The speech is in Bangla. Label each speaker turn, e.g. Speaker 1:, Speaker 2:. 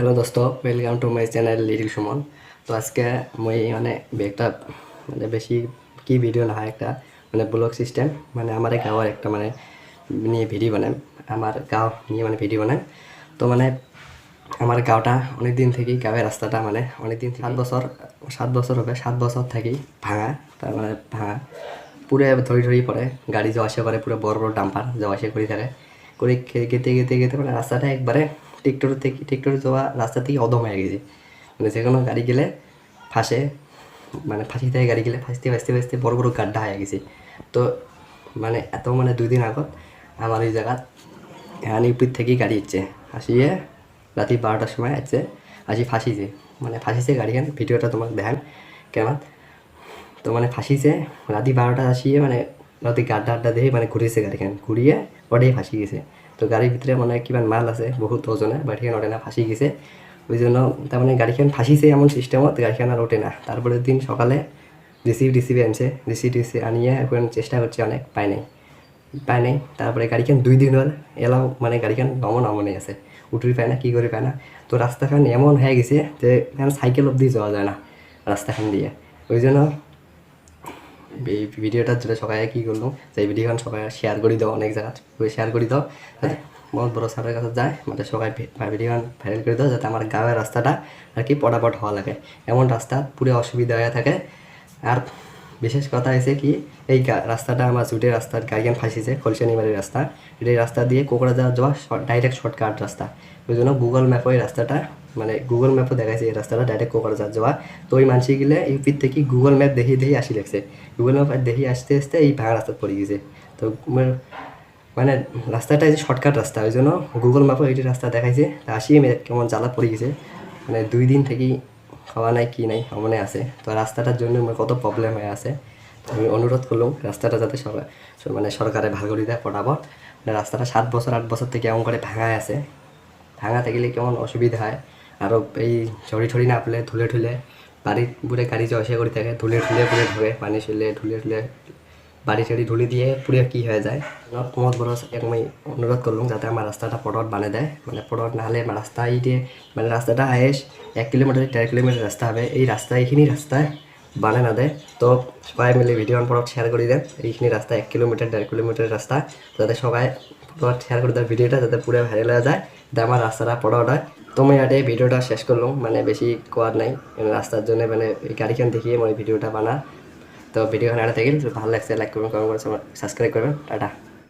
Speaker 1: হ্যালো দোস্ত, welcome to my channel little Suman. তো আজকে মই একটা বেশি কি ভিডিও না হয় একটা ব্লগ সিস্টেম আমার গাঁৱৰ একটা নিয়ে ভিডিও বানাই, আমার গাঁও নিয়ে ভিডিও বানাই। তো আমার গাঁওটা অনেক দিন থেকেই গাঁৱের রাস্তাটা অনেক দিন 7 বছর হবে, 7 বছর থাকি ভাঙা। তার ভাঙা পুরো ধরি পড়ে, গাড়ি যাওয়া আসা করে, পুরো বড় বড় ডাম্পার যাওয়া আসা করে থাকে করে গেতে গেতে গেতে রাস্তাটা একবারে টিকটরে যাওয়া রাস্তা থেকে অদম হয়ে গেছে। যে কোনো গাড়ি গেলে ফাঁসে, ফাঁসি থেকে গাড়ি গেলে ফাঁসতে ফাঁসতে ফাঁসতে বড় বড় গাড্ডা হয়ে গেছে। তো এত 2 দিন আগত আমার ওই জায়গা ইউপির থেকেই গাড়ি ইচ্ছে আসিয়ে রাতে 12টার সময় আছে আসি ফাঁসিছে, ফাঁসিছে গাড়িখান। ভিডিওটা তোমাকে দেখান কেমন। তো ফাঁসিছে রাতে 12টা আসিয়ে রাতে গাড্ডা আড্ডা দিয়ে ঘুরিয়েছে গাড়িখান, ঘুরিয়ে ওটাই ফাঁসি গেছে। তো গাড়ির ভিতরে কিমান মাল আছে বহুত ওজনে, বাট এখানে ওঠে না, ফাঁসি গেছে। ওই জন্য গাড়িখান ফাঁসিছে এমন সিস্টেমত গাড়িখান আর ওঠে না। তারপরের দিন সকালে ডিসিবি আনছে, ডিসি আনিয়ে এখন চেষ্টা করছে, অনেক পায় নাই। তারপরে গাড়িখান 2 দিন হল এলাও গাড়িখান নমনে আছে, উঠুরি পায় না, কী করে পায় না। তো রাস্তাখান এমন হয়ে গেছে যে সাইকেল অব্দি যাওয়া যায় না রাস্তাখান দিয়ে। ওই জন্য এই ভিডিওটার জন্য সবাই কী করলো, যে এই ভিডিওখান সবাই শেয়ার করে দাও, অনেক জায়গা শেয়ার করে দাও, যাতে বহুত বড় স্যারের কাছে যায়, সবাই ভিডিওখান ভাইরাল করে দাও, যাতে আমার গাঁয়ের রাস্তাটা আর কি পটাপট হওয়া লাগে। এমন রাস্তা পুরো অসুবিধা হয়ে থাকে। আর বিশেষ কথা হয়েছে কি, এই রাস্তাটা আমার জুটের রাস্তার গাড়িখান ফাঁসিছে, খলসানিবাড়ির রাস্তা। এই রাস্তা দিয়ে কোকড়াঝাড় যাওয়া ডাইরেক্ট শর্টকাট রাস্তা। ওই জন্য গুগল ম্যাপও এই রাস্তাটা গুগল ম্যাপও দেখাইছে এই রাস্তাটা ডাইরেক্ট কোকড়াঝাড় যাওয়া। তো ওই মানুষ গেলে ইউপির থেকে গুগল ম্যাপ দেখি আসি লাগছে, গুগল ম্যাপ দেখি আসতে আসতে এই ভাঙা রাস্তা পড়ে গেছে। তো রাস্তাটা এই যে শর্টকাট রাস্তা, ওই জন্য গুগল ম্যাপও এইটি রাস্তা দেখাইছে। তা আসি কেমন জ্বালা পড়ে গেছে, 2 দিন থেকেই খাওয়া নাই কি নাই মনে আছে। তো রাস্তাটার জন্য কত প্রবলেম হয়ে আছে। আমি অনুরোধ করলাম রাস্তাটা যাতে সরকারে ভালো করে দেয় পটাপট। রাস্তাটা 7 বছর 8 বছর থেকে এমন করে ভাঙায় আছে, ভাঙা থাকলে কেমন অসুবিধা হয়। আরও এই ঝড়ি না পেলে ধুলে বাড়ির পুরে গাড়ি যাওয়া আসা করে থাকে, ধুলে পুরে ধরে পানি চলে ধুলে বাড়ি ছাড়ি ধুলি দিয়ে পুরে কী হয়ে যায়। তোমার বড় আমি অনুরোধ করলাম যাতে আমার রাস্তাটা পটট বানিয়ে দেয়, পটট না হলে রাস্তা দিয়ে রাস্তাটা আয়েস 1 কিলোমিটার 1.5 কিলোমিটার রাস্তা হবে, এই রাস্তা এইখানি রাস্তায় বানিয়ে না দেয়। তো সবাই মিলে ভিডিও পটট শেয়ার করে দেন, এইখানি রাস্তা 1 কিলোমিটার 1.5 কিলোমিটার রাস্তা, যাতে সবাই পটট শেয়ার করে দেয় ভিডিওটা, যাতে পুরো ভাইরাল হয়ে যায়, যাতে আমার রাস্তাটা পটট হয়। তো আমি ইয়াতে ভিডিওটা শেষ করলাম, বেশি কোয়ার নাই রাস্তার জন্য, এই গাড়িখান দেখিয়ে ভিডিওটা বানা। তো ভিডিওখানে এটা থেকে ভালো লাগছে লাইক করবেন, কমেন্ট করবেন, সাবস্ক্রাইব করবেন। টাটা।